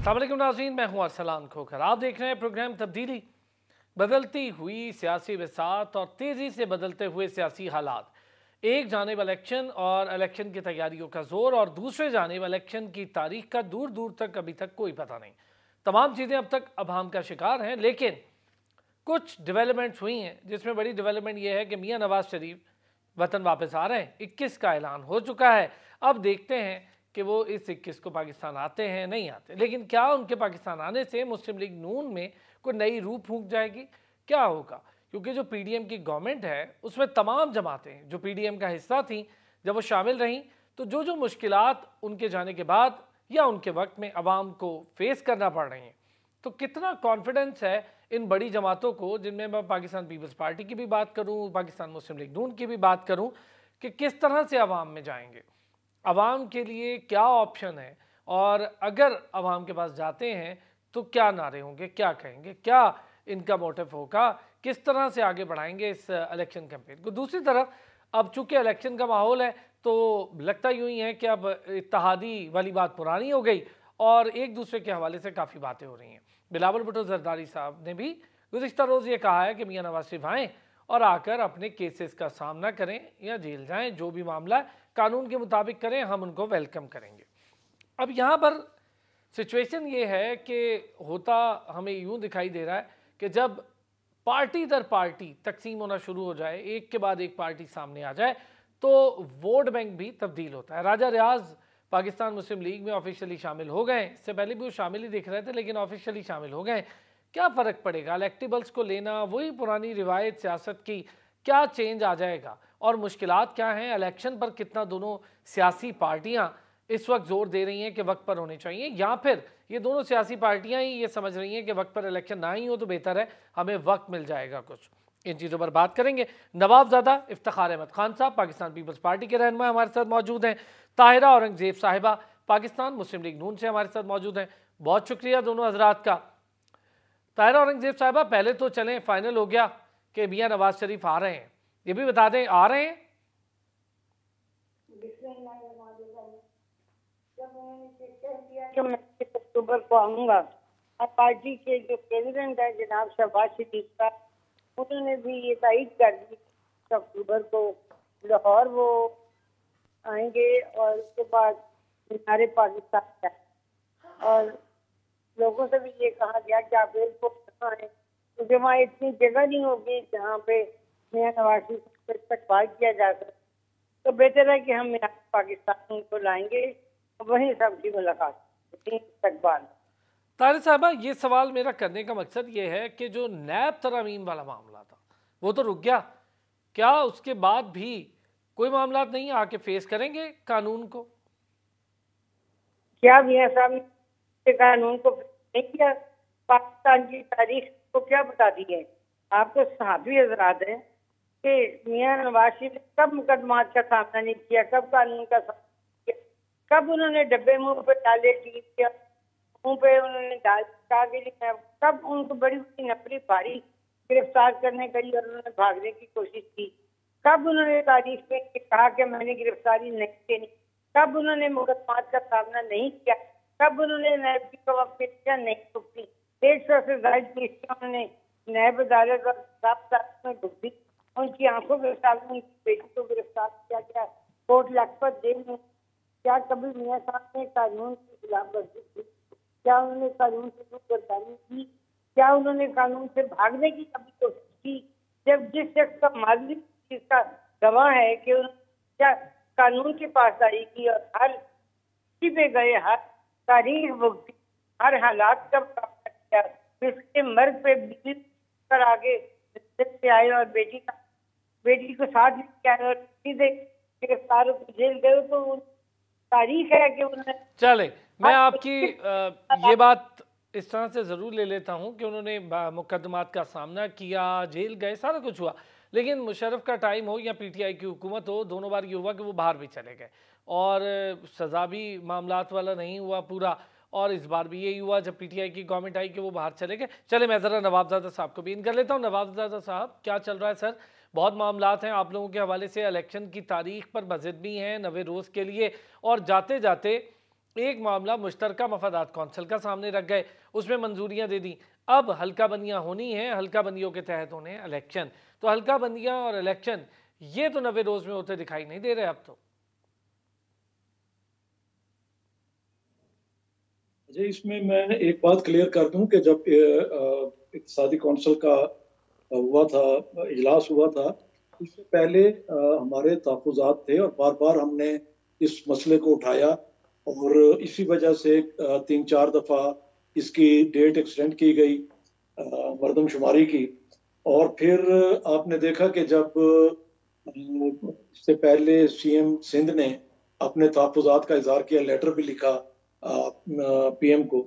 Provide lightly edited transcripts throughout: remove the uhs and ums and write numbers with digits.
अस्सलाम वालेकुम नाज़रीन, मैं हूं अरसलान खोखर। आप देख रहे हैं प्रोग्राम तब्दीली। बदलती हुई सियासी वसात और तेज़ी से बदलते हुए सियासी हालात, एक जानिब इलेक्शन और इलेक्शन की तैयारियों का जोर और दूसरे जानिब इलेक्शन की तारीख का दूर दूर तक अभी तक कोई पता नहीं। तमाम चीज़ें अब तक अभाम का शिकार हैं, लेकिन कुछ डेवलपमेंट्स हुई हैं जिसमें बड़ी डेवलपमेंट यह है कि मियाँ नवाज शरीफ वतन वापस आ रहे हैं। 21 का ऐलान हो चुका है। अब देखते हैं कि वो इस 21 को पाकिस्तान आते हैं नहीं आते, लेकिन क्या उनके पाकिस्तान आने से मुस्लिम लीग नून में कोई नई रूह फूंक जाएगी? क्या होगा? क्योंकि जो पीडीएम की गवर्नमेंट है उसमें तमाम जमातें जो पीडीएम का हिस्सा थी, जब वो शामिल रहीं तो जो जो मुश्किलात उनके जाने के बाद या उनके वक्त में अवाम को फेस करना पड़ रही हैं, तो कितना कॉन्फिडेंस है इन बड़ी जमातों को, जिनमें मैं पाकिस्तान पीपल्स पार्टी की भी बात करूं, पाकिस्तान मुस्लिम लीग नून की भी बात करूं, कि किस तरह से अवाम में जाएंगे, अवाम के लिए क्या ऑप्शन है, और अगर अवाम के पास जाते हैं तो क्या नारे होंगे, क्या कहेंगे, क्या इनका मोटिव होगा, किस तरह से आगे बढ़ाएंगे इस इलेक्शन कैंपेन को। दूसरी तरफ अब चूंकि इलेक्शन का माहौल है तो लगता यूं ही है कि अब इत्तेहादी वाली बात पुरानी हो गई और एक दूसरे के हवाले से काफ़ी बातें हो रही हैं। बिलावल भुट्टो जरदारी साहब ने भी गुज़िश्ता रोज़ ये कहा है कि मियाँ नवाज शरीफ आएँ और आकर अपने केसेस का सामना करें या जेल जाएं, जो भी मामला है कानून के मुताबिक करें, हम उनको वेलकम करेंगे। अब यहाँ पर सिचुएशन ये है कि होता हमें यूँ दिखाई दे रहा है कि जब पार्टी दर पार्टी तकसीम होना शुरू हो जाए, एक के बाद एक पार्टी सामने आ जाए, तो वोट बैंक भी तब्दील होता है। राजा रियाज पाकिस्तान मुस्लिम लीग में ऑफिशियली शामिल हो गए, इससे पहले भी वो शामिल ही दिख रहे थे लेकिन ऑफिशियली शामिल हो गए। क्या फ़र्क पड़ेगा? इलेक्टेबल्स को लेना, वही पुरानी रिवायत सियासत की, क्या चेंज आ जाएगा और मुश्किलात क्या हैं? इलेक्शन पर कितना दोनों सियासी पार्टियां इस वक्त जोर दे रही हैं कि वक्त पर होने चाहिए, या फिर ये दोनों सियासी पार्टियां ही ये समझ रही हैं कि वक्त पर इलेक्शन ना ही हो तो बेहतर है, हमें वक्त मिल जाएगा कुछ। इन चीज़ों पर बात करेंगे। नवाबजादा इफ्तिखार अहमद खान साहब पाकिस्तान पीपल्स पार्टी के रहनुमा हमारे साथ मौजूद हैं। ताहिरा औरंगजेब साहिबा पाकिस्तान मुस्लिम लीग नून से हमारे साथ मौजूद हैं। बहुत शुक्रिया दोनों हजरात का। ताहिरा औरंगजेब साहिबा, पहले तो चलें, फाइनल हो गया कि मियाँ नवाज शरीफ आ रहे हैं, ये भी बता दें आ रहे हैं? जब मैं 6 अक्टूबर को आऊंगा और पार्टी के जो प्रेसिडेंट है जनाब शहबाज शरीफ का, उन्होंने भी ये तायद कर दी 6 अक्टूबर को लाहौर वो आएंगे और उसके बाद मीनारे पाकिस्तान जाए। और लोगों से भी ये कहा गया कि आप एयरपोर्ट आए, क्योंकि वहाँ इतनी जगह नहीं होगी जहाँ पे मियाँ नवाज शरीफ को इस्तकबाल किया जा सके, तो बेहतर है कि हम यहाँ पाकिस्तान को लाएंगे, वहीं सबकी मुलाकात इस्तकबाल। ताहिर साहबा, ये सवाल मेरा करने का मकसद ये है कि जो नैब तरमीम वाला मामला था वो तो रुक गया, क्या उसके बाद भी कोई मामला नहीं आके फेस करेंगे कानून को? क्या मियाँ साहब ने कानून को नहीं किया? पाकिस्तान की तारीख को क्या बता दी है? आपको सहाबी हजरात हैं कि मियाँ नवाज शरीफ ने कब मुकदमात का सामना नहीं किया, कब कानून का सामना किया, कब उन्होंने डब्बे मुंह पे डाले, टीप किया मुंह पे उन्होंने डाल, कब उनको बड़ी बड़ी नफरी भारी गिरफ्तार करने गई और उन्होंने भागने की कोशिश की, कब उन्होंने तारीख पे कहा कि मैंने गिरफ्तारी नहीं देनी, कब उन्होंने मुकदमात का सामना नहीं किया, कब उन्होंने नैब की पेशियां नहीं टूटी, 150 से ज्यादा पेशियां उन्होंने नैब अदालत और में ढूंढ दी, उनकी आंखों के सामने उनकी बेटी को गिरफ्तार किया गया कोर्ट लखपत जेल में। क्या कभी मियाँ साहब ने कानून की खिलाफ वर्जी की? क्या उन्होंने कानून से दुर्गर्दानी की? क्या उन्होंने कानून से भागने की कभी कोशिश की? जब जिस शख्स का मालिक इसका गवाह है कि उन्होंने क्या कानून की पासदारी की और हर किसी पे गए, हर तारीख भुगती, हर हालात का मुकाबला किया, इसके मर्द पे बीवी पर आगे से आए और बेटी को साथ लेके आए और सीधे गिरफ्तार होकर जेल गए, तो तारीख है कि उन्होंने। चले, मैं आपकी ये बात इस तरह से ज़रूर ले लेता हूँ कि उन्होंने मुकदमात का सामना किया, जेल गए, सारा कुछ हुआ, लेकिन मुशर्रफ का टाइम हो या पीटीआई की हुकूमत हो, दोनों बार ये हुआ कि वो बाहर भी चले गए और सज़ा भी मामलात वाला नहीं हुआ पूरा, और इस बार भी यही हुआ जब पीटीआई की गवर्नमेंट आई कि वो बाहर चले गए। चले, मैं ज़रा नवाबजादा साहब को भी इन कर लेता हूँ। नवाबजादा साहब, क्या चल रहा है सर? बहुत मामलात हैं आप लोगों के हवाले से, इलेक्शन की तारीख पर मज़िद भी हैं नवे रोज़ के लिए, और जाते जाते एक मामला मुश्तरका मफादात कौंसिल का सामने रख गए, उसमें मंजूरियां दे दी। अब हल्का बंदियां होनी है, हल्का बंदियों के तहत होने हैं इलेक्शन। तो हल्का बंदियां और इलेक्शन ये तो 90 रोज में होते दिखाई नहीं दे रहे अब तो। जी, इसमें मैं एक बात क्लियर कर दूं कि जब इक्तिसादी कौंसिल का हुआ था, इजलास हुआ था, इससे पहले हमारे तहफ़्फ़ुज़ात थे और बार बार हमने इस मसले को उठाया और इसी वजह से 3-4 दफ़ा इसकी डेट एक्सटेंड की गई मरदमशुमारी की। और फिर आपने देखा कि जब इससे पहले सीएम सिंध ने अपने तहफ़्फ़ुज़ात का इज़हार किया, लेटर भी लिखा पीएम को,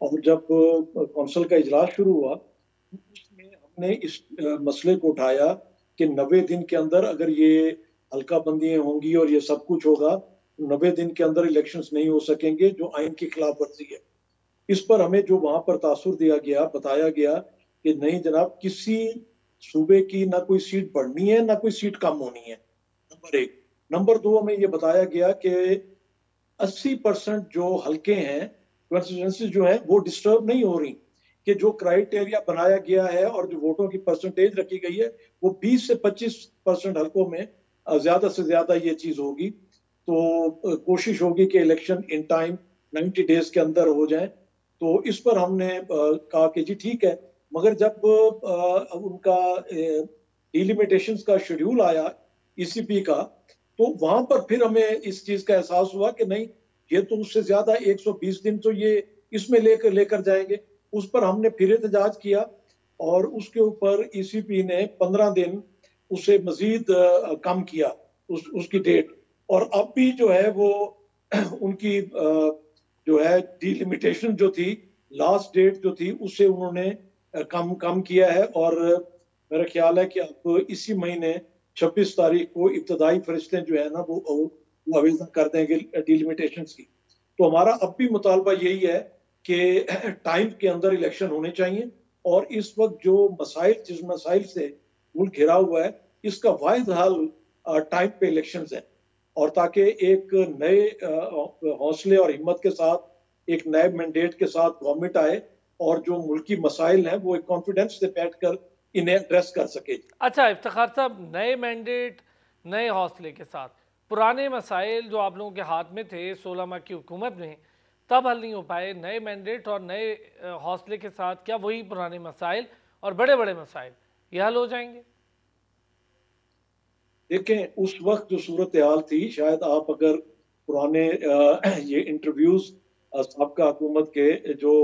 और जब कौंसिल का इजलास शुरू हुआ उसमें हमने इस मसले को उठाया कि 90 दिन के अंदर अगर ये हल्का बंदियां होंगी और ये सब कुछ होगा, 90 दिन के अंदर इलेक्शंस नहीं हो सकेंगे, जो आइन की खिलाफ वर्जी है। इस पर हमें जो वहां पर तासुर दिया गया, बताया गया कि नहीं जनाब, किसी सूबे की ना कोई सीट बढ़नी है ना कोई सीट कम होनी है, नंबर एक। नंबर दो, हमें ये बताया गया कि 80% जो हल्के हैं, कॉन्स्टिट्यूंसी जो है, वो डिस्टर्ब नहीं हो रही, कि जो क्राइटेरिया बनाया गया है और जो वोटों की परसेंटेज रखी गई है वो 20 से 25% हल्कों में ज्यादा से ज्यादा ये चीज होगी। तो कोशिश होगी कि इलेक्शन इन टाइम 90 डेज के अंदर हो जाए। तो इस पर हमने कहा कि जी ठीक है, मगर जब उनका डिलिमिटेशंस का शेड्यूल आया ईसीपी का, तो वहां पर फिर हमें इस चीज का एहसास हुआ कि नहीं, ये तो उससे ज्यादा 120 दिन तो ये इसमें लेकर जाएंगे। उस पर हमने फिर एहतजाज किया और उसके ऊपर ईसीपी ने 15 दिन उसे मजीद कम किया, उसकी डेट। और अब भी जो है वो उनकी जो है डिलिमिटेशन जो थी, लास्ट डेट जो थी, उससे उन्होंने कम किया है। और मेरा ख्याल है कि अब इसी महीने 26 तारीख को इब्तदाई फरिश्ते जो है ना वो आवेदन कर देंगे डिलिमिटेशंस की। तो हमारा अब भी मुतालबा यही है कि टाइम के अंदर इलेक्शन होने चाहिए। और इस वक्त जो मसाइल, जिस मसाइल से मुल्क घिरा हुआ है, इसका वाहिद हल टाइम पे इलेक्शंस है। और ताकि एक नए हौसले और हिम्मत के साथ, एक नए मैंडेट के साथ गवर्नमेंट आए और जो मुल्की मसाइल हैं वो एक कॉन्फिडेंस से बैठकर इन्हें एड्रेस कर सके। अच्छा इफ्तिखार साहब, नए मैंडेट, नए हौसले के साथ पुराने मसाइल जो आप लोगों के हाथ में थे 16 माह की हुकूमत में, तब हल नहीं हो पाए। नए मैंडेट और नए हौसले के साथ क्या वही पुराने मसाइल और बड़े बड़े मसाइल ये हल हो जाएंगे? देखें, उस वक्त जो सूरत हाल थी, शायद आप अगर पुराने ये इंटरव्यूज साबका हुकूमत के जो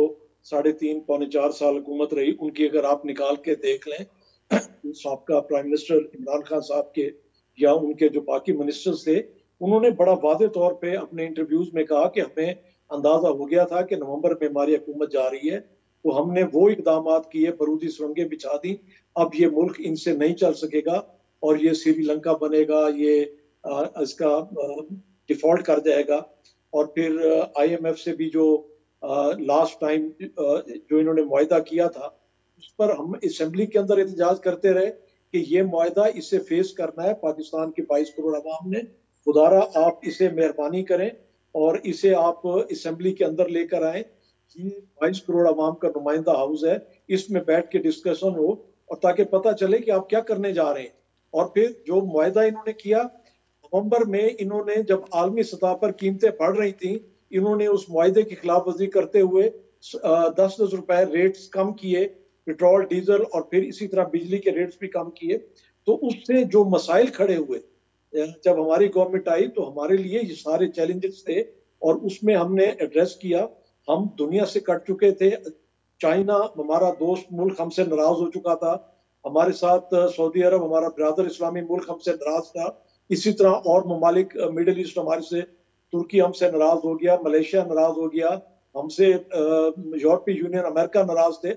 3.5 पौने 4 साल हुकूमत रही, उनकी अगर आप निकाल के देख लें, साबका प्राइम मिनिस्टर इमरान खान साहब के या उनके जो बाकी मिनिस्टर्स थे, उन्होंने बड़ा वादे तौर पे अपने इंटरव्यूज में कहा कि हमें अंदाजा हो गया था कि नवंबर में हमारी हुकूमत जा रही है, तो हमने वो इकदाम किए, बरूदी सुरंगें बिछा दी, अब ये मुल्क इनसे नहीं चल सकेगा और ये श्रीलंका बनेगा, ये इसका डिफॉल्ट कर जाएगा। और फिर आईएमएफ से भी जो लास्ट टाइम जो इन्होंने मुआहदा किया था, उस पर हम असेंबली के अंदर एहतजाज करते रहे कि ये मुआहदा, इसे फेस करना है पाकिस्तान के 22 करोड़ अवाम ने, खुदारा आप इसे मेहरबानी करें और इसे आप असेंबली के अंदर लेकर आए। ये 22 करोड़ अवाम का नुमाइंदा हाउस है, इसमें बैठ के डिस्कशन हो और ताकि पता चले कि आप क्या करने जा रहे हैं। और फिर जो मुआहदा इन्होंने किया, नवंबर में इन्होंने जब आलमी सतह पर कीमतें बढ़ रही थी, इन्होंने उस मुआहदे की खिलाफ वर्जी करते हुए 10-10 रुपए रेट्स कम किए, पेट्रोल डीजल, और फिर इसी तरह बिजली के रेट्स भी कम किए। तो उससे जो मसाइल खड़े हुए, जब हमारी गवर्नमेंट आई तो हमारे लिए ये सारे चैलेंजेस थे और उसमें हमने एड्रेस किया। हम दुनिया से कट चुके थे, चाइना हमारा दोस्त मुल्क हमसे नाराज हो चुका था, हमारे साथ सऊदी अरब हमारा ब्रादर इस्लामी मुल्क हमसे नाराज था, इसी तरह और ममालिक मिडिल ईस्ट हमारे से, तुर्की हमसे नाराज हो गया, मलेशिया नाराज हो गया हमसे, यूरोपीय यूनियन अमेरिका नाराज थे।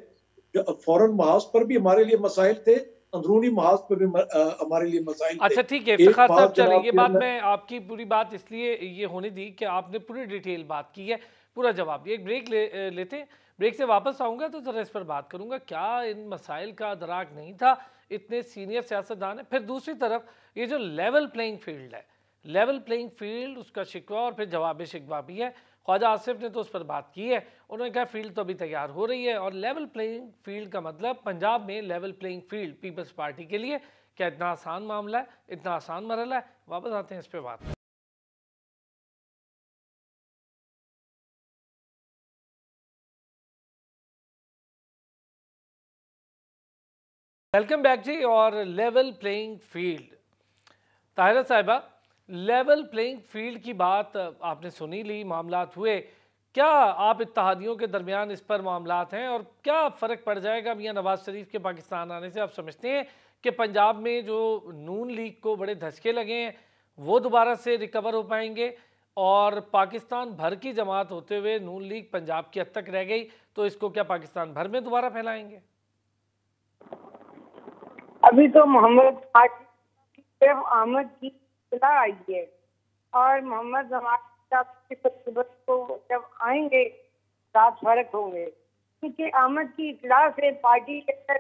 फॉरेन महाज पर भी हमारे लिए मसाइल थे, अंदरूनी महाज पर भी हमारे लिए मसाइल थे। अच्छा ठीक है इफ्तिखार साहब, चलें ये बात मैं मैं आपकी पूरी बात इसलिए ये होने दी कि आपने पूरी डिटेल बात की है, पूरा जवाब दिया। एक ब्रेक लेते हैं, ब्रेक से वापस आऊँगा तो ज़रा इस पर बात करूँगा, क्या इन मसाइल का अदराक नहीं था, इतने सीनियर सियासतदान है। फिर दूसरी तरफ ये जो लेवल प्लेइंग फील्ड है, लेवल प्लेइंग फील्ड, उसका शिकवा और फिर जवाब शिकवा भी है। ख्वाजा आसिफ ने तो उस पर बात की है। उन्होंने कहा फील्ड तो अभी तैयार हो रही है, और लेवल प्लेइंग फील्ड का मतलब पंजाब में level playing field peoples party के लिए क्या इतना आसान मामला है, इतना आसान मरहला है? वापस आते हैं इस पर बात। वेलकम बैक जी। और लेवल प्लेइंग फील्ड, ताहिरा साहिबा, लेवल प्लेइंग फील्ड की बात आपने सुनी ली, मामलात हुए, क्या आप इत्तेहादियों के दरमियान इस पर मामलात हैं, और क्या फ़र्क पड़ जाएगा मियां नवाज शरीफ के पाकिस्तान आने से? आप समझते हैं कि पंजाब में जो नून लीग को बड़े धचके लगे हैं वो दोबारा से रिकवर हो पाएंगे, और पाकिस्तान भर की जमात होते हुए नून लीग पंजाब की हद तक रह गई तो इसको क्या पाकिस्तान भर में दोबारा फैलाएंगे? अभी तो मोहम्मद सिर्फ आमद की इत्तला आई है, और मोहम्मद जमात को जब आएंगे साथ फर्क होंगे, क्योंकि आमद की इत्तला से पार्टी के अंदर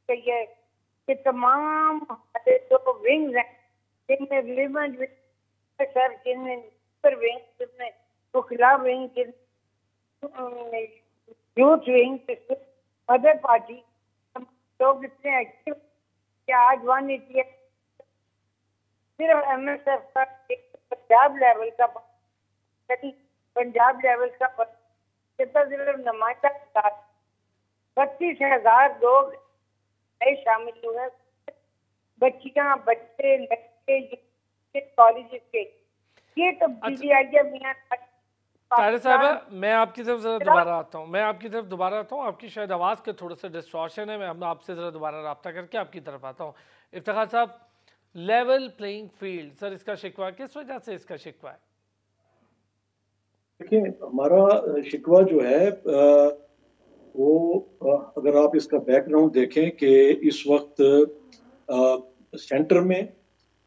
गई है कि तमाम हमारे जो विंग्स हैं, जिनमें विमेन सर, जिनमें विंग, जिनमें वकला विंग, जिनमें यूथ विंग, मदर पार्टी, लोग इतने एक्टिव कि आज 180 सिर्फ MSF का पंजाब लेवल का, पंजाब लेवल का सिर्फ नुमाइंदा 32,000 लोग नए शामिल हुए, बच्चियां, बच्चे, लड़के, कॉलेज के। ये तब्दीली आई है मियां। ताहिरा साहिबा, मैं आपकी तरफ ज़रा दोबारा आता हूँ, आपकी शायद आवाज़ के थोड़ा सा डिस्टॉर्शन है, मैं आपसे ज़रा दोबारा रब्ता करके आपकी तरफ आता हूँ। इफ्तिखार साहब, लेवल प्लेइंग फील्ड, सर इसका शिकवा किस वजह से इसका शिकवा है? देखिए, हमारा शिकवा जो है वो अगर आप इसका बैकग्राउंड देखें कि इस वक्त सेंटर में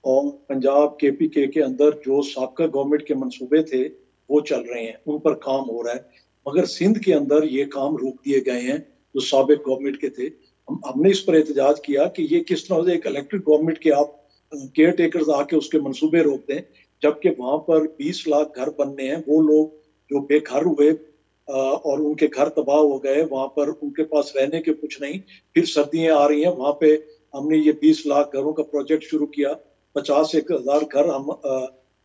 और पंजाब KPK के अंदर जो साबका गवर्नमेंट के मंसूबे थे वो चल रहे हैं, उन पर काम हो रहा है, मगर सिंध के अंदर ये काम रोक दिए गए हैं जो साबिक गवर्नमेंट के थे। हमने इस पर एहतजाज किया कि ये किस तरह से एक इलेक्टेड गवर्नमेंट के आप केयर टेकर्स आके उसके मंसूबे रोकते हैं, जबकि वहां पर 20 लाख घर बनने हैं। वो लोग जो बेघर हुए और उनके घर तबाह हो गए, वहां पर उनके पास रहने के कुछ नहीं, फिर सर्दियां आ रही हैं, वहां पे हमने ये 20 लाख घरों का प्रोजेक्ट शुरू किया। 50,000 घर हम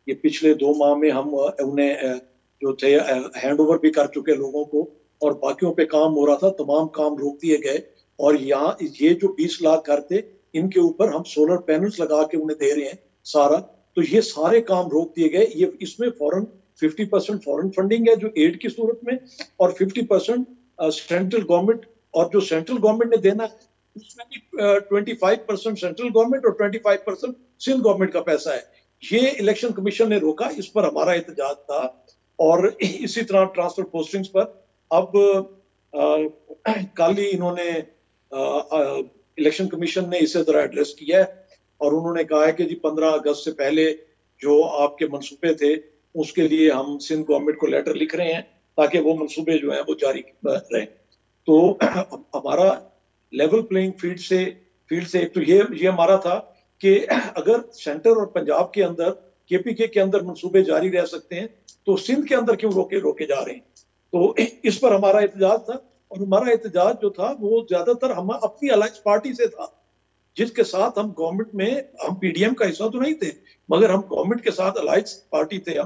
ये पिछले 2 माह में हम उन्हें जो थे हैंड ओवर भी कर चुके लोगों को, और बाकियों पे काम हो रहा था, तमाम काम रोक दिए गए। और यहाँ ये जो 20 लाख घर थे, इनके ऊपर हम सोलर पैनल्स लगा के उन्हें दे रहे हैं सारा, तो ये सारे काम रोक दिए गए। ये इसमें फॉरेन 50% फॉरेन फंडिंग है जो एड की सूरत में, और 50% सेंट्रल गवर्नमेंट, और जो सेंट्रल गवर्नमेंट ने देना उसमें भी 25% सेंट्रल गवर्नमेंट और 25% सिंध गवर्नमेंट का पैसा है। ये इलेक्शन कमीशन ने रोका, इस पर हमारा एहतजाज था। और इसी तरह ट्रांसफर पोस्टिंग्स पर अब कल ही इन्होंने इलेक्शन कमीशन ने इसे जरा एड्रेस किया है, और उन्होंने कहा है कि जी 15 अगस्त से पहले जो आपके मंसूबे थे उसके लिए हम सिंध गवर्नमेंट को लेटर लिख रहे हैं ताकि वो मंसूबे जो हैं वो जारी रहे। तो हमारा लेवल प्लेइंग फील्ड से एक तो ये हमारा था कि अगर सेंटर और पंजाब के अंदर KPK के अंदर मंसूबे जारी रह सकते हैं तो सिंध के अंदर क्यों रोके जा रहे हैं। तो इस पर हमारा एहतजाज था, और हमारा एहतजाज जो था वो ज्यादातर हम अपनी अलायंस पार्टी से था, जिसके साथ हम गवर्नमेंट में, हम PDM का हिस्सा तो नहीं थे मगर हम गवर्नमेंट के साथ अलायंस पार्टी थे।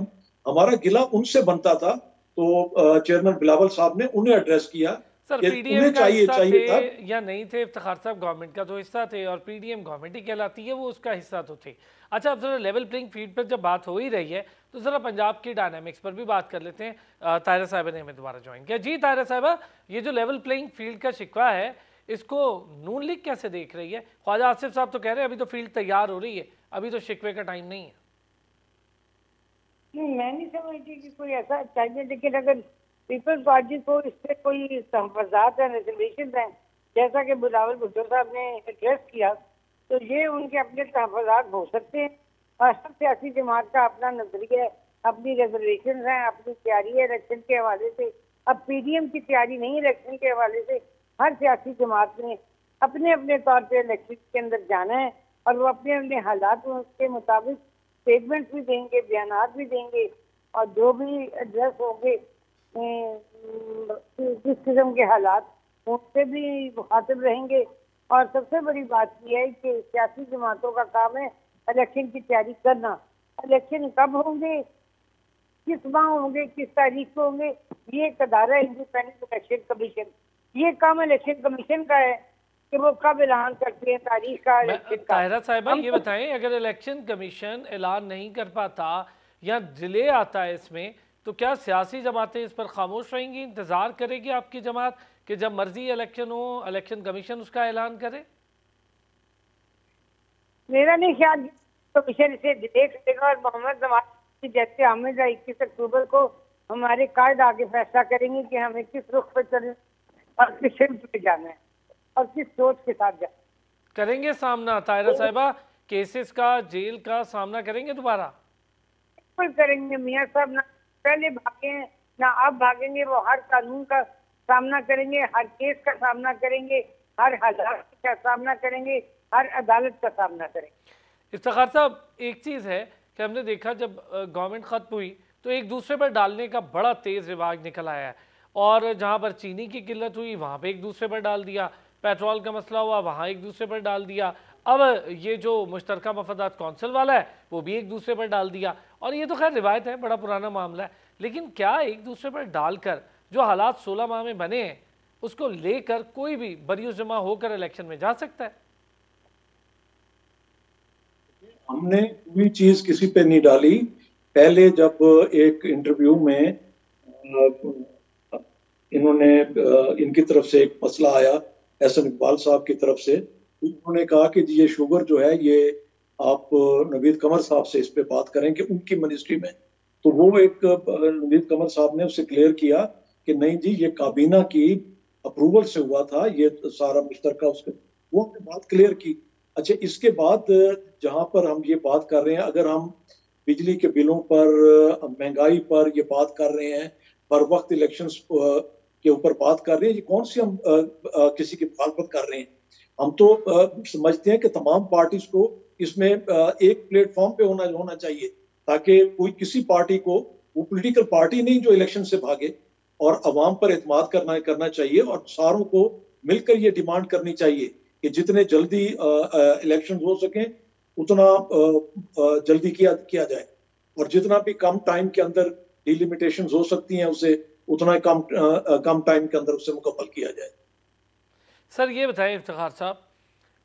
हमारा गिला उनसे बनता था। तो चेयरमैन बिलावल साहब ने उन्हें एड्रेस किया। सर PDM का हिस्सा थे या नहीं थे? इफ्तिखार साहब गवर्नमेंट का तो हिस्सा थे, और PDM गवर्नमेंट ही कहलाती है, वो उसका हिस्सा तो थे। अच्छा, अब जरा लेवल प्लेइंग फील्ड पर जब बात हो ही रही है तो जरा पंजाब की डायनामिक्स पर भी बात कर लेते हैं। ताहिरा साहिबा ने हमें दोबारा ज्वाइन किया। जी ताहिरा साहिबा, ये जो लेवल प्लेइंग फील्ड का शिकवा है इसको नून लीग कैसे देख रही है? ख्वाजा आसिफ साहब तो कह रहे हैं अभी तो फील्ड तैयार हो रही है, अभी तो शिकवे का टाइम नहीं है। नहीं, मैं नहीं समझती कि कोई ऐसा चाहिए, लेकिन अगर पीपल्स पार्टी को इस पर कोई तहफ़्फ़ुज़ात है, रिजर्वेशन है, जैसा कि बिलावल भुट्टो साहब ने एड्रेस किया, तो ये उनके अपने तहफ़्फ़ुज़ात हो सकते हैं। और हर सियासी जमात का अपना नजरिया है, अपनी रिजर्वेशन है, अपनी तैयारी है इलेक्शन के हवाले से। अब PDM की तैयारी नहीं इलेक्शन के हवाले से, हर सियासी जमात ने अपने अपने तौर पर इलेक्शन के अंदर जाना है, और वो अपने अपने हालात के मुताबिक स्टेटमेंट्स भी देंगे, बयानात भी देंगे, और जो भी एड्रेस होंगे किस किस्म के हालात, उनसे भी मुखातिब रहेंगे। और सबसे बड़ी बात यह है कि सियासी जमातों का काम है इलेक्शन की तैयारी करना। इलेक्शन कब होंगे, किस माह होंगे, किस तारीख को होंगे, ये एक अदारा है इंडिपेंडेंट इलेक्शन कमीशन। ये काम इलेक्शन कमीशन का है कि वो कब ऐलान करते हैं तारीख का इलेक्शन का। ताहिरा साहिबा ये हम बताएं, अगर इलेक्शन कमीशन ऐलान नहीं कर पाता या डिले आता है इसमें, तो क्या सियासी जमातें इस पर खामोश रहेंगी, इंतजार करेगी आपकी जमात कि जब मर्जी इलेक्शन हो इलेक्शन कमीशन उसका ऐलान करे? मेरा नहीं ख्याल कमीशन इसे डिले करेगा। और मोहम्मद नवाज जैसे हामिद 21 अक्टूबर को हमारे कायद आगे फैसला करेंगे कि हमें किस रुख पर चलना और किस सिमत पे जाना है और किस सोच के साथ जाना करेंगे सामना ताहिरा साहिबा, केसेस का, जेल का सामना करेंगे दोबारा? बिल्कुल करेंगे मियाँ साहब। ना पहले भागे ना अब भागेंगे। वो हर कानून का सामना करेंगे, हर केस का सामना करेंगे, हर हालात का सामना करेंगे, हर अदालत का सामना करेंगे। इफ्तिखार साहब, एक चीज़ है कि हमने देखा जब गवर्नमेंट ख़त्म हुई तो एक दूसरे पर डालने का बड़ा तेज़ रिवाज निकल आया है, और जहाँ पर चीनी की किल्लत हुई वहाँ पे एक दूसरे पर डाल दिया, पेट्रोल का मसला हुआ वहाँ एक दूसरे पर डाल दिया, अब ये जो मुश्तरका मफादात कौंसिल वाला है वो भी एक दूसरे पर डाल दिया। और ये तो खैर रिवायत है, बड़ा पुराना मामला है, लेकिन क्या एक दूसरे पर डालकर जो हालात 16 माह में बने हैं उसको लेकर कोई भी बरियो जमा होकर इलेक्शन में जा सकता है? हमने कोई चीज किसी पे नहीं डाली। पहले जब एक इंटरव्यू में इन्होंने इनकी तरफ से एक मसला आया एहसन इकबाल साहब की तरफ से, उन्होंने कहा कि ये शुगर जो है ये आप नवीद कमर साहब से इस पे बात करें कि उनकी मिनिस्ट्री में। तो वो एक नवीद कमर साहब ने उससे क्लियर किया कि नहीं जी ये काबीना की अप्रूवल से हुआ था, ये सारा मुश्तरका उसके, वो हमने बात क्लियर की। अच्छा, इसके बाद जहां पर हम ये बात कर रहे हैं, अगर हम बिजली के बिलों पर, महंगाई पर ये बात कर रहे हैं, पर वक्त इलेक्शंस के ऊपर बात कर रहे हैं, ये कौन सी हम किसी की मुखालफत कर रहे हैं? हम तो समझते हैं कि तमाम पार्टीज को इसमें एक प्लेटफॉर्म पे होना चाहिए, ताकि कोई किसी पार्टी को, वो पॉलिटिकल पार्टी नहीं जो इलेक्शन से भागे, और अवाम पर एतमाद करना चाहिए। और सारों को मिलकर ये डिमांड करनी चाहिए कि जितने जल्दी इलेक्शन हो सकें उतना जल्दी किया जाए, और जितना भी कम टाइम के अंदर डिलिमिटेशंस हो सकती हैं उसे उतना कम टाइम के अंदर उसे मुकम्मल किया जाए। सर ये बताएं इफ्तिखार साहब,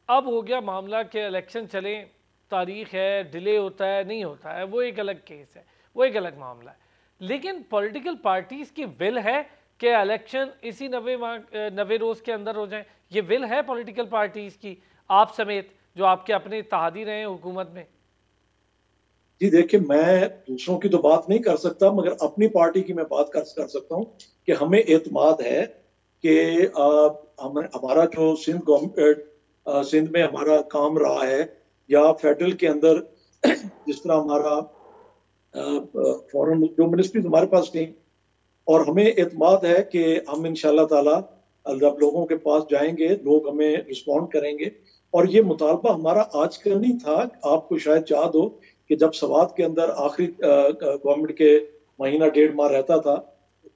अब हो गया मामला कि इलेक्शन चले, तारीख है, डिले होता है नहीं होता है, वो एक अलग केस है, वो एक अलग मामला है, लेकिन पॉलिटिकल पार्टीज़ की विल है कि इलेक्शन इसी 90 रोज़ के अंदर हो जाए। ये विल है पॉलिटिकल पार्टीज़ की, आप समेत जो आपके अपने इत्तेहादी रहे हैं हुकूमत में? जी देखिए, मैं दूसरों की तो बात नहीं कर सकता, मगर अपनी पार्टी की मैं बात कर सकता हूँ कि हमें एतमाद है कि हमारा जो सिंध में हमारा काम रहा है, या फेडरल के अंदर जिस तरह हमारा फॉरेन जो मिनिस्ट्रीज हमारे पास थी, और हमें एतमाद है कि हम इंशाल्लाह ताला जब लोगों के पास जाएंगे लोग हमें रिस्पॉन्ड करेंगे। और ये मुतालबा हमारा आज का नहीं था, आपको शायद याद हो कि जब सवात के अंदर आखिरी गवर्नमेंट के महीना 1.5 माह रहता था,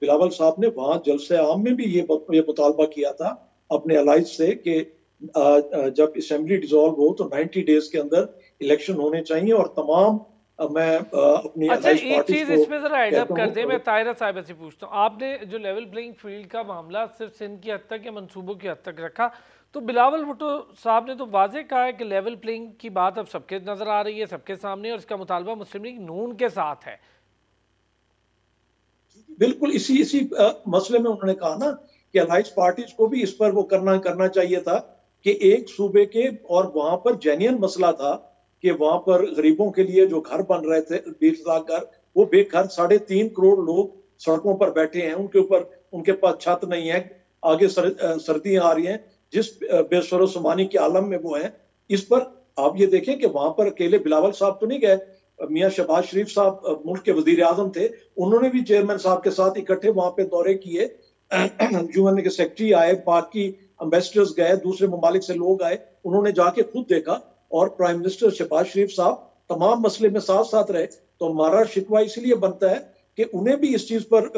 बिलावल साहब ने वहां जलसे आम में भी ये मुतालबा किया था अपने अलाइज से कि जब असेंबली डिसॉल्व हो तो 90 डेज के अंदर इलेक्शन होने चाहिए। और तमाम मैं अपनी अच्छा, एक चीज इसमें जरा एडअप कर दे, मैं ताहिरा साहिबा से पूछता हूँ, आपने जो लेवल प्लेइंग फील्ड का मामला सिर्फ सिंध की हद तक या मंसूबों की हद तक रखा, तो बिलावल भुट्टो साहब ने तो वाजे कहा है कि लेवल प्लेइंग की बात अब सबके नजर आ रही है, सबके सामने, और इसका मुतालबा मुस्लिम लीग नून के साथ है। बिल्कुल इसी मसले में उन्होंने कहा ना कि अलाइज पार्टीज को भी इस पर वो करना चाहिए था कि एक सूबे के, और वहां पर जेन्युइन मसला था कि वहां पर गरीबों के लिए जो घर बन रहे थे 20 लाख घर, वो बेघर 3.5 करोड़ लोग सड़कों पर बैठे हैं, उनके पास छत नहीं है, आगे सर्दियां आ रही हैं, जिस बेसरो समानी के आलम में वो है। इस पर आप ये देखें कि वहां पर अकेले बिलावल साहब तो नहीं गए, मियां शहबाज शरीफ साहब मुल्क के वजीर आजम थे, उन्होंने भी चेयरमैन साहब के साथ इकट्ठे वहां पे दौरे किए, यूएन के सेक्रेटरी आए, बाकी एम्बेसडर्स गए, दूसरे ममालिक से लोग आए, उन्होंने जाके खुद देखा, और प्राइम मिनिस्टर शहबाज शरीफ साहब तमाम मसले में साथ साथ रहे। तो हमारा शिकवा इसलिए बनता है कि उन्हें भी इस चीज पर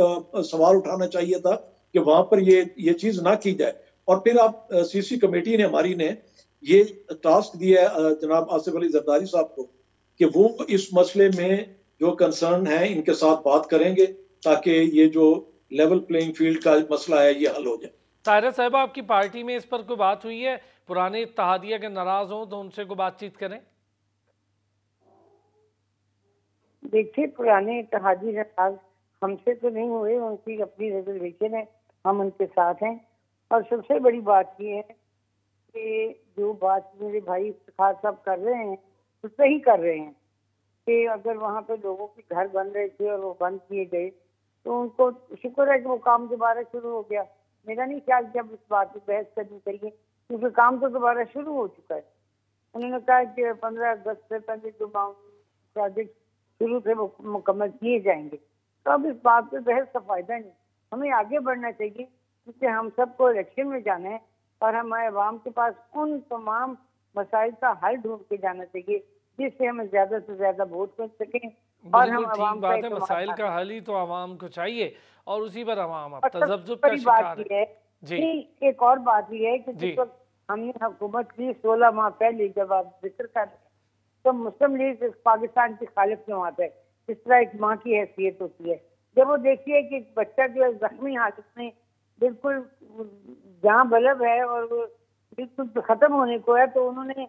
सवाल उठाना चाहिए था कि वहां पर ये चीज ना की जाए। और फिर आप सीसी कमेटी ने हमारी ने ये टास्क दिया है जनाब आसिफ अली जरदारी साहब को कि वो इस मसले में जो कंसर्न है इनके साथ बात करेंगे ताकि ये जो लेवल प्लेइंग फील्ड का मसला है ये हल हो जाए। ताहिरा साहब, आपकी पार्टी में इस पर कोई बात हुई है? पुराने इत्तेहादिया के नाराज हों तो उनसे कोई बातचीत करें। देखिए, पुराने इत्तेहादी नाराज हमसे तो नहीं हुए, उनकी अपनी रिजर्वेशन है, हम उनके साथ हैं। और सबसे बड़ी बात ये है कि जो बात मेरे भाई इफ्तिखार साहब कर रहे हैं तो सही कर रहे हैं कि अगर वहाँ पे लोगों के घर बन रहे थे और वो बंद किए गए तो उनको शुक्र है कि वो काम दोबारा शुरू हो गया। मेरा नहीं ख्याल कि अब इस बात पर बहस करनी चाहिए क्योंकि काम तो दोबारा शुरू हो चुका है। उन्होंने कहा कि 15 अगस्त से पहले जो प्रोजेक्ट शुरू थे वो मुकम्मल किए जाएंगे। तो अब इस बात पे बहस का फायदा नहीं, हमें आगे बढ़ना चाहिए क्योंकि हम सबको इलेक्शन में जाना है और हमारे अवाम के पास उन तमाम मसाइल का हल ढूंढ के जाना चाहिए जिससे हम ज्यादा से ज्यादा वोट कर सकें। और हम ठीक बात है, मसाइल का हल ही तो आवाम को चाहिए और उसी पर आवाम अब तज़ब्ज़ुब का शिकार है। जी, एक और बात यह है कि जिस वक्त हमने हुकूमत की 16 माह पहले जब आप जिक्र कर तो मुस्लिम लीग पाकिस्तान की खालिफ जमात है, इस तरह एक माँ की हैसियत होती है। जब वो देखती है कि एक बच्चा जो है जख्मी हालत में बिल्कुल जहाँ बलब है और वो बिल्कुल खत्म होने को है तो उन्होंने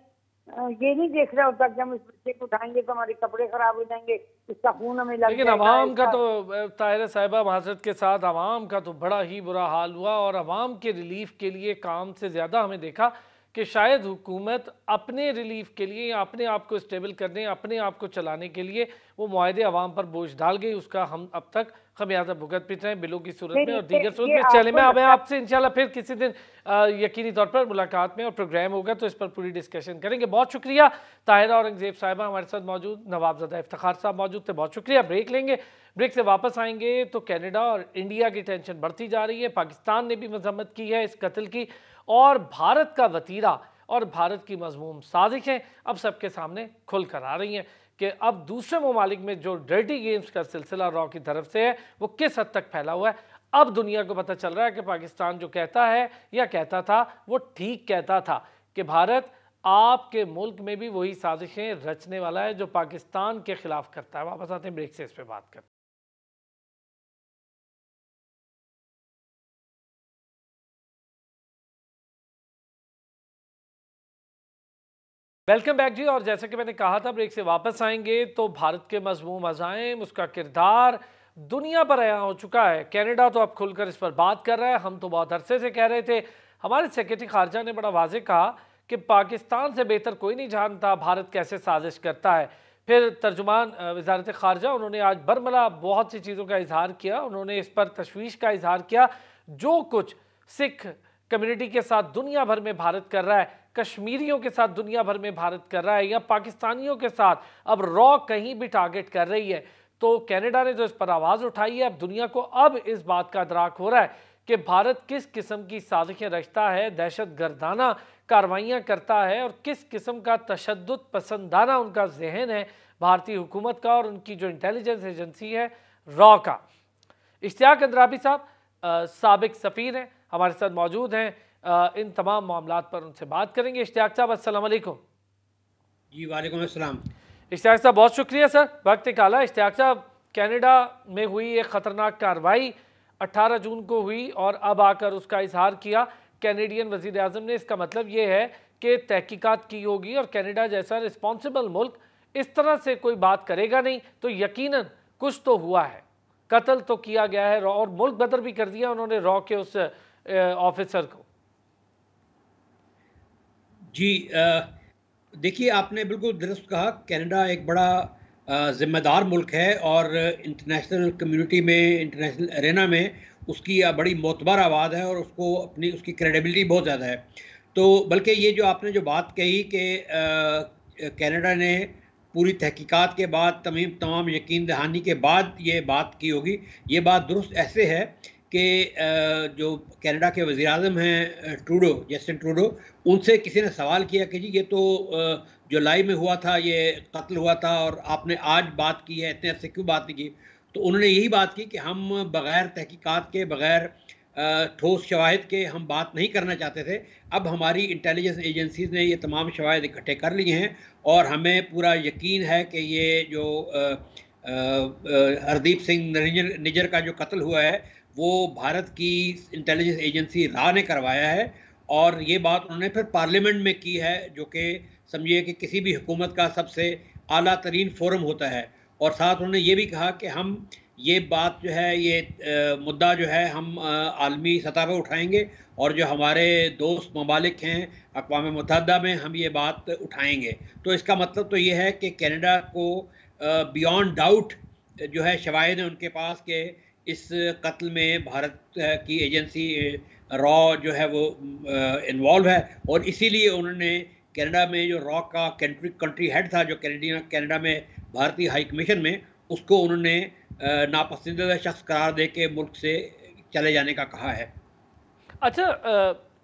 ये नहीं देख रहा होता कि हम इस बच्चे को उठाएंगे तो हमारे कपड़े खराब हो जाएंगे, इसका खून हमें लग जाएगा। लेकिन अवाम का तो ताहिरा साहिबा माजरत के साथ अवाम का तो बड़ा ही बुरा हाल हुआ और अवाम के रिलीफ के लिए काम से ज़्यादा हमें देखा कि शायद हुकूमत अपने रिलीफ के लिए या अपने आप को स्टेबल करने, अपने आप को चलाने के लिए वो मुआहदे अवाम पर बोझ डाल गई। उसका हम अब तक खमियाजा भुगत भी रहे हैं बिलों की सूरत में और दीगर सूरत में। चले मैं अब आपसे इंशाल्लाह फिर किसी दिन यकीनी तौर पर मुलाकात में और प्रोग्राम होगा तो इस पर पूरी डिस्कशन करेंगे। बहुत शुक्रिया ताहिरा औरंगजेब साहिबा हमारे साथ मौजूद, नवाबजादा इफ्तिखार साहब मौजूद थे, बहुत शुक्रिया। ब्रेक लेंगे, ब्रेक से वापस आएंगे तो कनाडा और इंडिया की टेंशन बढ़ती जा रही है। पाकिस्तान ने भी मजम्मत की है इस कत्ल की और भारत का वतीरा और भारत की मजमूम साजिशें अब सबके सामने खुल कर आ रही हैं कि अब दूसरे ममालिक में जो डर्टी गेम्स का सिलसिला रॉ की तरफ से है वो किस हद तक फैला हुआ है। अब दुनिया को पता चल रहा है कि पाकिस्तान जो कहता है या कहता था वो ठीक कहता था कि भारत आपके मुल्क में भी वही साजिशें रचने वाला है जो पाकिस्तान के खिलाफ करता है। वापस आते हैं ब्रेक से इस पर बात करते हैं। वेलकम बैक जी। और जैसे कि मैंने कहा था ब्रेक से वापस आएंगे तो भारत के मजमूम अज़ाइम, उसका किरदार दुनिया पर आया हो चुका है। कनाडा तो अब खुलकर इस पर बात कर रहा है। हम तो बहुत अरसे से कह रहे थे, हमारे सेक्रेटरी खारजा ने बड़ा वाज़ेह कहा कि पाकिस्तान से बेहतर कोई नहीं जानता भारत कैसे साजिश करता है। फिर तर्जुमान वज़ारत खारजा उन्होंने आज बरमला बहुत सी चीज़ों का इजहार किया। उन्होंने इस पर तशवीश का इजहार किया जो कुछ सिख कम्युनिटी के साथ दुनिया भर में भारत कर रहा है, कश्मीरियों के साथ दुनिया भर में भारत कर रहा है या पाकिस्तानियों के साथ अब रॉ कहीं भी टारगेट कर रही है। तो कनाडा ने जो इस पर आवाज़ उठाई है, अब दुनिया को अब इस बात का अदराक हो रहा है कि भारत किस किस्म की साजिशें रचता है, दहशत गर्दाना कार्रवाइयाँ करता है और किस किस्म का तशद्दुद पसंदाना उनका जहन है भारतीय हुकूमत का और उनकी जो इंटेलिजेंस एजेंसी है रॉ का। इश्तियाक अंद्राबी साहब साबिक सफ़ीर हैं, हमारे साथ मौजूद हैं। इन तमाम मामलात पर उनसे बात करेंगे। इश्तियाक साहब अस्सलाम वालेकुम। जी वालेकुम अस्सलाम। इश्तियाक साहब बहुत शुक्रिया सर, वक्त निकाला। इश्तियाक साहब, कनाडा में हुई एक ख़तरनाक कार्रवाई 18 जून को हुई और अब आकर उसका इजहार किया कैनेडियन वज़ीर आज़म ने। इसका मतलब ये है कि तहकीकात की होगी और कनाडा जैसा रिस्पॉन्सिबल मुल्क इस तरह से कोई बात करेगा नहीं, तो यकीनन कुछ तो हुआ है, कत्ल तो किया गया है और मुल्क बदर भी कर दिया उन्होंने रॉ के उस ऑफिसर को। जी देखिए, आपने बिल्कुल दुरुस्त कहा, कनाडा एक बड़ा ज़िम्मेदार मुल्क है और इंटरनेशनल कम्युनिटी में, इंटरनेशनल एरेना में उसकी बड़ी मोतबर आवाज़ है और उसकी क्रेडिबिलिटी बहुत ज़्यादा है। तो बल्कि ये जो आपने जो बात कही कि कनाडा ने पूरी तहकीकात के बाद तमाम यकीन दहानी के बाद ये बात की होगी, ये बात दुरुस्त ऐसे है कि जो कनाडा के वज़ीर आज़म हैं ट्रूडो, जस्टिन ट्रूडो, उनसे किसी ने सवाल किया कि जी ये तो जुलाई में हुआ था, ये कत्ल हुआ था और आपने आज बात की है, इतने अर्से क्यों बात नहीं की? तो उन्होंने यही बात की कि हम बग़ैर तहकीकात के, बग़ैर ठोस शवाहिद के हम बात नहीं करना चाहते थे। अब हमारी इंटेलिजेंस एजेंसीज ने ये तमाम शवाहिद इकट्ठे कर लिए हैं और हमें पूरा यकीन है कि ये जो हरदीप सिंह निज्जर का जो कत्ल हुआ है वो भारत की इंटेलिजेंस एजेंसी रा ने करवाया है। और ये बात उन्होंने फिर पार्लियामेंट में की है, जो कि समझिए कि किसी भी हुकूमत का सबसे आला तरीन फोरम होता है। और साथ उन्होंने ये भी कहा कि हम ये बात जो है, ये मुद्दा जो है हम आलमी सतह पर उठाएंगे और जो हमारे दोस्त ममालिक हैं अक़वाम मुत्तहिदा में हम ये बात उठाएंगे। तो इसका मतलब तो ये है कि कनाडा को बियॉन्ड डाउट जो है शवाहिद है उनके पास के इस कत्ल में भारत की एजेंसी रॉ जो है वो इन्वॉल्व है। और इसीलिए उन्होंने कनाडा में जो रॉ का कंट्री हेड था, जो कनाडा में भारतीय हाई कमीशन में, उसको उन्होंने नापसंदीदा शख्स करार दे के मुल्क से चले जाने का कहा है। अच्छा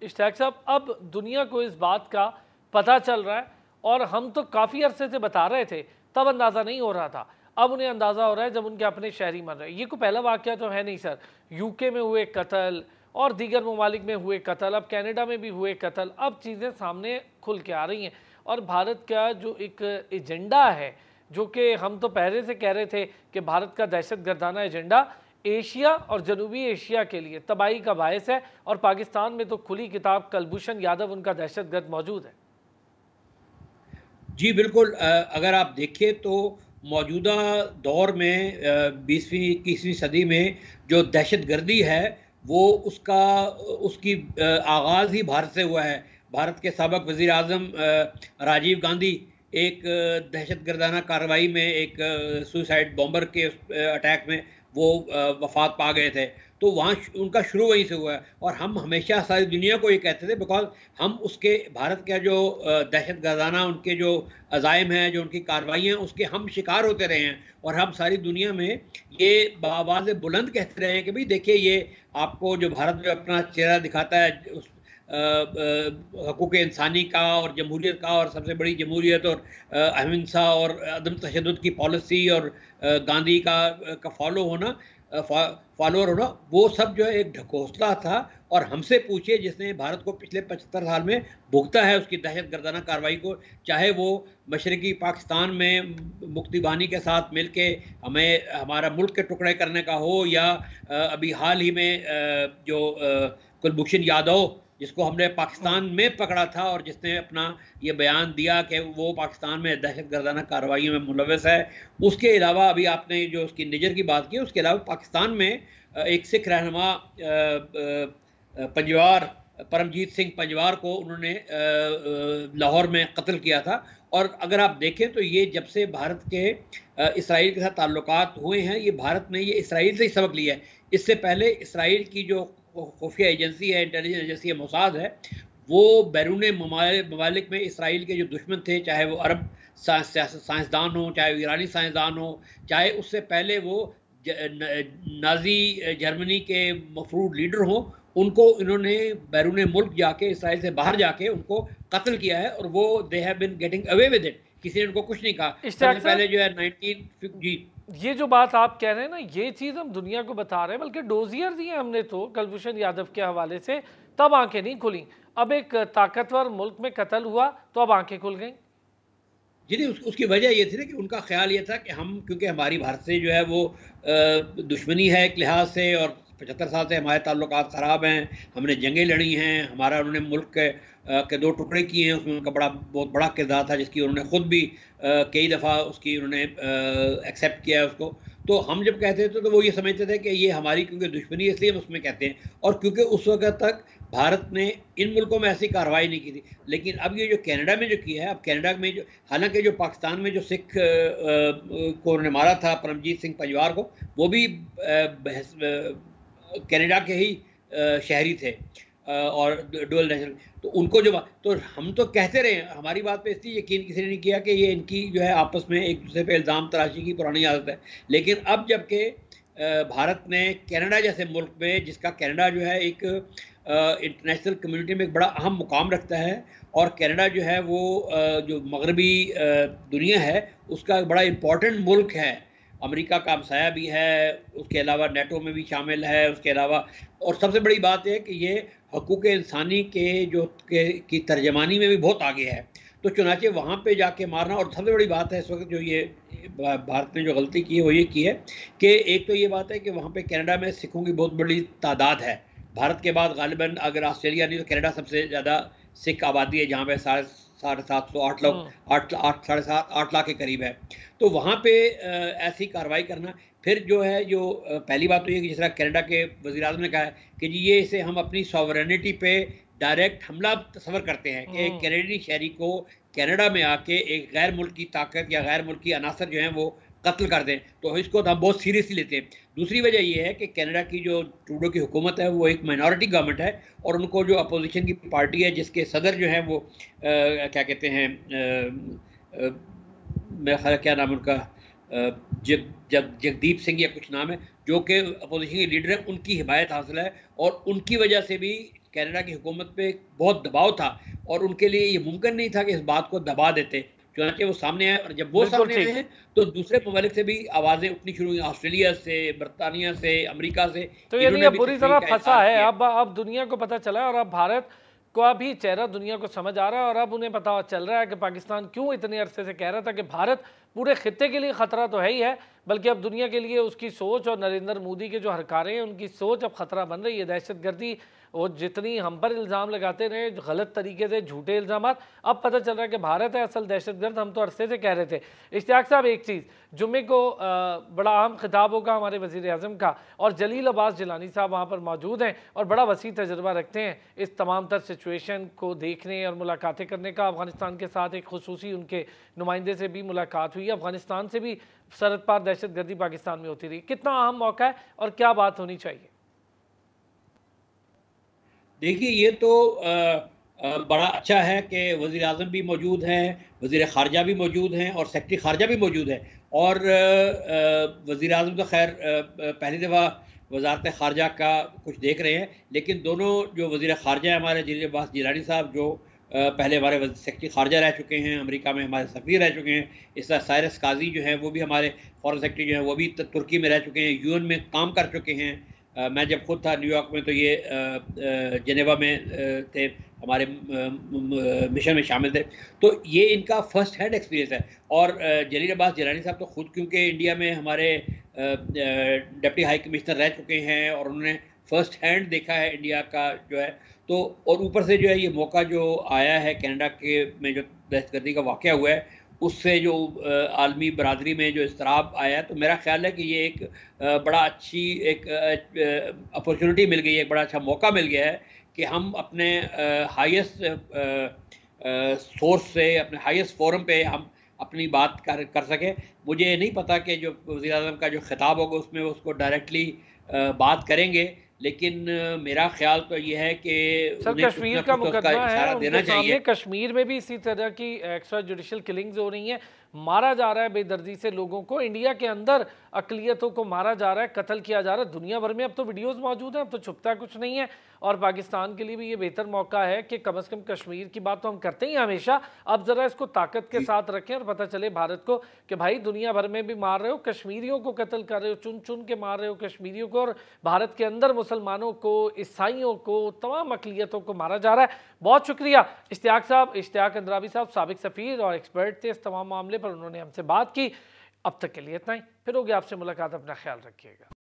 इश्तियाक साहब, अब दुनिया को इस बात का पता चल रहा है और हम तो काफ़ी अरसे से बता रहे थे, तब अंदाज़ा नहीं हो रहा था। अब उन्हें अंदाज़ा हो रहा है जब उनके अपने शहरी मर रहे हैं। ये कोई पहला वाक़या तो है नहीं सर, यूके में हुए कत्ल और दीगर ममालिक में हुए कत्ल, अब कनाडा में भी हुए कत्ल, अब चीज़ें सामने खुल के आ रही हैं। और भारत का जो एक एजेंडा है, जो कि हम तो पहले से कह रहे थे कि भारत का दहशतगर्दाना एजेंडा एशिया और जनूबी एशिया के लिए तबाही का बायस है, और पाकिस्तान में तो खुली किताब कुलभूषण यादव उनका दहशतगर्द मौजूद है। जी बिल्कुल, अगर आप देखें तो मौजूदा दौर में 20वीं 21वीं सदी में जो दहशतगर्दी है वो उसकी आगाज़ ही भारत से हुआ है। भारत के साबिक़ वज़ीर आज़म राजीव गांधी एक दहशतगर्दाना कार्रवाई में, एक सुसाइड बॉम्बर के अटैक में वो वफात पा गए थे। तो वहाँ उनका शुरू वहीं से हुआ है। और हम हमेशा सारी दुनिया को ये कहते थे, बिकॉज हम उसके भारत का जो दहशतगर्दाना उनके जो अज़ाइम हैं, जो उनकी कार्रवाइयाँ, उसके हम शिकार होते रहे हैं। और हम सारी दुनिया में ये बावाज़ बुलंद कहते रहे हैं कि भाई देखिए, ये आपको जो भारत जो अपना चेहरा दिखाता है उस हकूक़ इंसानी का और जमहूरियत का, और सबसे बड़ी जमहूरियत और अहिंसा और अदम तशद्दुद की पॉलिसी और गांधी का फॉलोअर होना, वो सब जो है एक ढकोसला था। और हमसे पूछिए, जिसने भारत को पिछले 75 साल में भुगता है उसकी दहशतगर्दाना कार्रवाई को, चाहे वो मशरक़ी पाकिस्तान में मुक्ति बानी के साथ मिल के हमें हमारा मुल्क के टुकड़े करने का हो, या अभी हाल ही में जो कुलभूषण यादव जिसको हमने पाकिस्तान में पकड़ा था और जिसने अपना ये बयान दिया कि वो पाकिस्तान में दहशतगर्दाना कार्रवाइयों में मुलव्वस है। उसके अलावा अभी आपने जो उसकी निजर की बात की, उसके अलावा पाकिस्तान में एक सिख रहनुमा पंजवार, परमजीत सिंह पंजवार को उन्होंने लाहौर में कत्ल किया था। और अगर आप देखें तो ये जब से भारत के इसराइल के साथ ताल्लुकात हुए हैं, ये भारत ने ये इसराइल से ही सबक लिया है। इससे पहले इसराइल की जो खुफिया एजेंसी है, इंटेलिजेंस एजेंसी है, मोसाद है, वो बैरून ममालिक में इसराइल के जो दुश्मन थे, चाहे वो अरब साइंसदान हो, चाहे वो ईरानी साइंसदान हो, चाहे उससे पहले वो नाजी जर्मनी के मफरूद लीडर हो, उनको इन्होंने बैरून मुल्क जाके, इसराइल से बाहर जाके उनको कत्ल किया है। और वो they have been getting away with it, किसी ने उनको कुछ नहीं कहा। सबसे पहले जो है 1950। ये जो बात आप कह रहे हैं ना, ये चीज़ हम दुनिया को बता रहे हैं, बल्कि डोजियर दिए हमने तो कुलभूषण यादव के हवाले से, तब आंखें नहीं खुली। अब एक ताकतवर मुल्क में कत्ल हुआ तो अब आंखें खुल गई। जी नहीं, उसकी वजह ये थी ना कि उनका ख्याल ये था कि हम, क्योंकि हमारी भारत से जो है वो दुश्मनी है एक लिहाज से, और 75 साल से हमारे ताल्लुकात ख़राब हैं, हमने जंगें लड़ी हैं, हमारा उन्होंने मुल्क के 2 टुकड़े किए हैं, उसमें उनका बहुत बड़ा किरदार था, जिसकी उन्होंने ख़ुद भी कई दफ़ा उसकी उन्होंने एक्सेप्ट किया है उसको। तो हम जब कहते थे तो वो ये समझते थे कि ये हमारी क्योंकि दुश्मनी है इसलिए हम उसमें कहते हैं। और क्योंकि उस वक्त तक भारत ने इन मुल्कों में ऐसी कार्रवाई नहीं की थी। लेकिन अब ये जो कनाडा में जो किया है, अब कनाडा में जो, हालांकि जो पाकिस्तान में जो सिख को उन्होंने मारा था, परमजीत सिंह पंजवार को, वो भी कनाडा के ही शहरी थे और डुअल नेशनल। तो उनको जो, तो हम तो कहते रहे, हमारी बात पे इसलिए यकीन किसी ने नहीं किया कि ये इनकी जो है आपस में एक दूसरे पे इल्ज़ाम तराशी की पुरानी आदत है। लेकिन अब जबकि भारत ने कनाडा जैसे मुल्क में, जिसका कनाडा जो है एक इंटरनेशनल कम्युनिटी में एक बड़ा अहम मुकाम रखता है, और कनाडा जो है वो जो मगरबी दुनिया है उसका बड़ा इम्पोर्टेंट मुल्क है, अमेरिका का हमसाया भी है, उसके अलावा नेटो में भी शामिल है, उसके अलावा और सबसे बड़ी बात है कि ये हकूक़ इंसानी के की तर्जमानी में भी बहुत आगे है। तो चुनांचे वहाँ पे जाके मारना, और सबसे बड़ी बात है इस वक्त जो ये भारत ने जो गलती की है वो ये की है कि एक तो ये बात है कि वहाँ पे कनाडा में सिखों की बहुत बड़ी तादाद है। भारत के बाद गालिबन अगर ऑस्ट्रेलिया नहीं तो कनाडा सबसे ज़्यादा सिख आबादी है, जहाँ पे 750 8 लोग 8 साढ़े 8 लाख के करीब है। तो वहाँ पे ऐसी कार्रवाई करना, फिर जो है जो पहली बात तो ये कि जिस तरह कनाडा के वज़ीर आज़म ने कहा है कि जी ये इसे हम अपनी सॉवरेनिटी पे डायरेक्ट हमला तस्वर करते हैं कि एक कैनेडी शहरी को कनाडा में आके एक गैर मुल्क की ताकत या गैर मुल्की अनासर जो हैं वो कत्ल कर दें, तो इसको हम बहुत सीरियसली लेते हैं। दूसरी वजह ये है कि कनाडा की जो ट्रूडो की हुकूमत है वो एक माइनॉरिटी गवर्नमेंट है, और उनको जो अपोजिशन की पार्टी है जिसके सदर जो हैं वो क्या कहते हैं, मेरा ख्याल क्या नाम उनका, जगदीप सिंह या कुछ नाम है, जो कि अपोजिशन के लीडर हैं, उनकी हिमायत हासिल है, और उनकी वजह से भी कनाडा की हुकूमत पे बहुत दबाव था, और उनके लिए ये मुमकिन नहीं था कि इस बात को दबा देते, चुनांचे वो सामने आए, और जब वो सामने आए हैं तो दूसरे ममालिक से भी आवाज़ें उठनी शुरू हुई, ऑस्ट्रेलिया से, बरतानिया से, अमेरिका से। तो यानी ये बुरी तरह फंसा है, अब दुनिया को पता चला है, और अब भारत को अभी चेहरा दुनिया को समझ आ रहा है, और अब उन्हें पता चल रहा है कि पाकिस्तान क्यों इतने अरसे से कह रहा था कि भारत पूरे खित्ते के लिए खतरा तो है ही है, बल्कि अब दुनिया के लिए उसकी सोच और नरेंद्र मोदी के जो हरकारे हैं उनकी सोच अब खतरा बन रही है। दहशतगर्दी वो जितनी हम पर इल्ज़ाम लगाते रहे गलत तरीके से, झूठे इल्ज़ाम, अब पता चल रहा है कि भारत है असल दहशतगर्द, हम तो अरसे से कह रहे थे। इश्तियाक साहब, एक चीज़, जुम्मे को बड़ा अहम खिताब होगा हमारे वज़ीर आज़म का, और जलील अब्बास जिलानी साहब वहाँ पर मौजूद हैं और बड़ा वसी तजर्बा रखते हैं इस तमाम तर सिचुएशन को देखने और मुलाकातें करने का। अफ़गानिस्तान के साथ एक खुसूसी उनके नुमाइंदे से भी मुलाकात हुई, अफ़गानिस्तान से भी सरहद पार दहशतगर्दी पाकिस्तान में होती रही। कितना अहम मौका है और क्या बात होनी चाहिए? देखिए, ये तो बड़ा अच्छा है कि वज़ीर आज़म भी मौजूद हैं, वज़ीर ख़ारजा भी मौजूद हैं और सेक्रेटरी ख़ारजा भी मौजूद है। और वज़ीर आज़म तो खैर पहली दफ़ा वज़ारत ख़ारजा का कुछ देख रहे हैं, लेकिन दोनों जो वज़ीर ख़ारजा हैं हमारे जलील अब्बास जिलानी साहब, जो पहले हमारे सेक्रेटरी ख़ारजा रह चुके हैं, अमेरिका में हमारे सफ़ीर रह चुके हैं, इस तरह साइरस काज़ी जो हैं वो भी हमारे फ़ॉरेन सेक्रेटरी जो हैं वो भी तुर्की में रह चुके हैं, यूएन में काम कर चुके हैं। मैं जब खुद था न्यूयॉर्क में तो ये जेनेवा में थे, हमारे मिशन में शामिल थे, तो ये इनका फ़र्स्ट हैंड एक्सपीरियंस है। और जलील अब्बास जिलानी साहब तो खुद क्योंकि इंडिया में हमारे डिप्टी हाई कमिश्नर रह चुके हैं और उन्होंने फ़र्स्ट हैंड देखा है इंडिया का जो है, तो और ऊपर से जो है ये मौका जो आया है कनाडा के में जो दहशतगर्दी का वाक़या हुआ है उससे जो आलमी बरादरी में जो इसतराब आया है, तो मेरा ख़्याल है कि ये एक बड़ा अच्छी एक अपॉर्चुनिटी मिल गई है, एक बड़ा अच्छा मौका मिल गया है कि हम अपने हाईएस्ट सोर्स से, अपने हाईएस्ट फोरम पे हम अपनी बात कर सकें। मुझे नहीं पता कि जो वज़ीर आज़म का जो खिताब होगा उसमें उसको डायरेक्टली बात करेंगे, लेकिन मेरा ख्याल तो ये है कि सर कश्मीर का मुकदमा है, देना चाहिए। कश्मीर में भी इसी तरह की एक्स्ट्रा जुडिशल किलिंग्स हो रही हैं, मारा जा रहा है बेदर्दी से लोगों को, इंडिया के अंदर अकलियतों को मारा जा रहा है, कत्ल किया जा रहा है, दुनिया भर में अब तो वीडियोस मौजूद हैं, अब तो छुपता कुछ नहीं है। और पाकिस्तान के लिए भी ये बेहतर मौका है कि कम से कम कश्मीर की बात तो हम करते ही हमेशा, अब ज़रा इसको ताकत के साथ रखें और पता चले भारत को कि भाई दुनिया भर में भी मार रहे हो, कश्मीरियों को कत्ल कर रहे हो, चुन चुन के मार रहे हो कश्मीरियों को, और भारत के अंदर मुसलमानों को, ईसाइयों को, तमाम अकलियतों को मारा जा रहा है। बहुत शुक्रिया इश्तियाक साहब, इश्तियाक अंद्राबी साहब, साबिक सफ़ीर और एक्सपर्ट थे इस तमाम मामले पर, उन्होंने हमसे बात की। अब तक के लिए इतना ही, फिर होगी आपसे मुलाकात, अपना ख्याल रखिएगा।